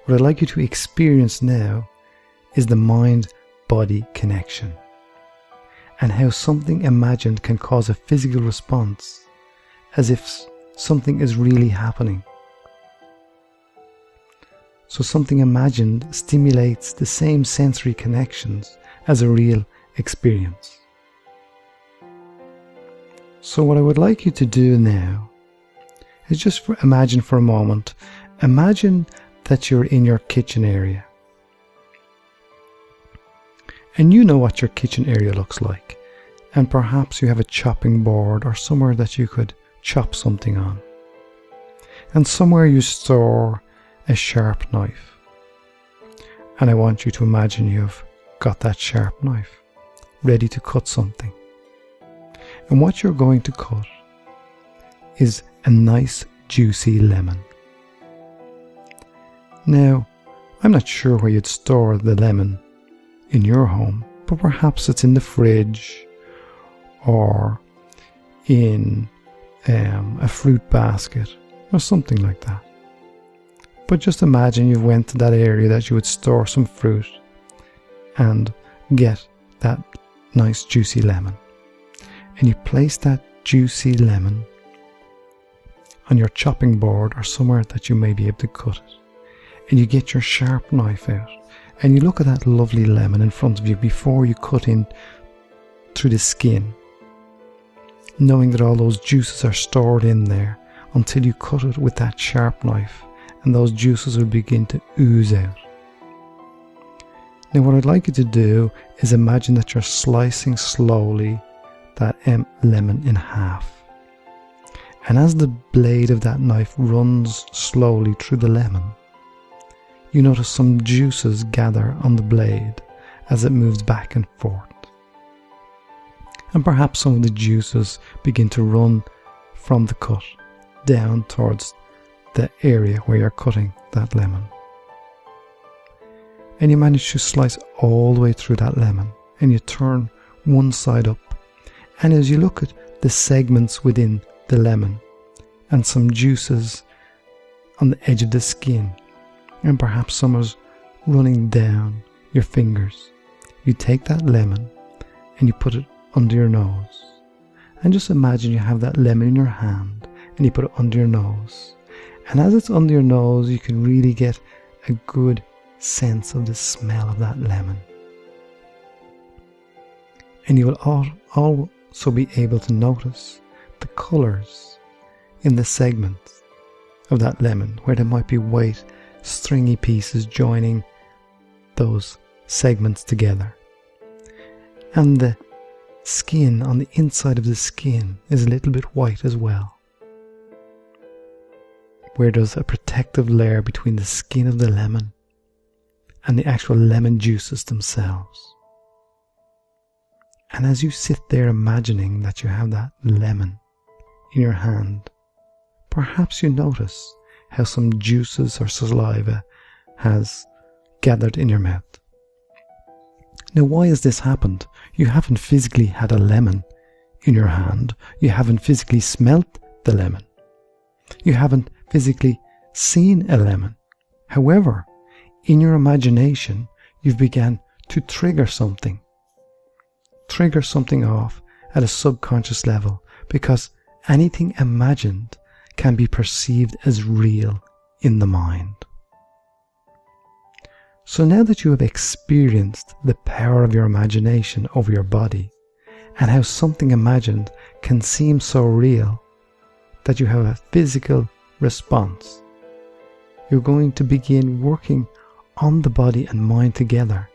what I'd like you to experience now is the mind-body connection, and how something imagined can cause a physical response as if something is really happening. So something imagined stimulates the same sensory connections as a real experience. So what I would like you to do now is just imagine for a moment, imagine that you're in your kitchen area. And you know what your kitchen area looks like. And perhaps you have a chopping board or somewhere that you could chop something on. And somewhere you store a sharp knife. And I want you to imagine you've got that sharp knife ready to cut something. And what you're going to cut is a nice juicy lemon. Now, I'm not sure where you'd store the lemon in your home, but perhaps it's in the fridge or in a fruit basket or something like that. But just imagine you went to that area that you would store some fruit and get that nice juicy lemon. And you place that juicy lemon on your chopping board or somewhere that you may be able to cut it. And you get your sharp knife out and you look at that lovely lemon in front of you before you cut in through the skin, knowing that all those juices are stored in there until you cut it with that sharp knife, and those juices will begin to ooze out. Now what I'd like you to do is imagine that you're slicing slowly that lemon in half. And as the blade of that knife runs slowly through the lemon, you notice some juices gather on the blade as it moves back and forth. And perhaps some of the juices begin to run from the cut down towards the area where you're cutting that lemon. And you manage to slice all the way through that lemon, and you turn one side up. And as you look at the segments within the lemon and some juices on the edge of the skin, and perhaps some is running down your fingers, you take that lemon and you put it under your nose. And just imagine you have that lemon in your hand and you put it under your nose. And as it's under your nose, you can really get a good sense of the smell of that lemon. And you will also be able to notice the colours in the segments of that lemon, where there might be white, stringy pieces joining those segments together. And the skin, on the inside of the skin, is a little bit white as well, where there's a protective layer between the skin of the lemon and the actual lemon juices themselves. And as you sit there imagining that you have that lemon in your hand, perhaps you notice how some juices or saliva has gathered in your mouth. Now, why has this happened? You haven't physically had a lemon in your hand. You haven't physically smelt the lemon. You haven't physically seen a lemon. However, in your imagination, you've begun to trigger something off at a subconscious level, because anything imagined can be perceived as real in the mind. So now that you have experienced the power of your imagination over your body, and how something imagined can seem so real that you have a physical response, you're going to begin working on the body and mind together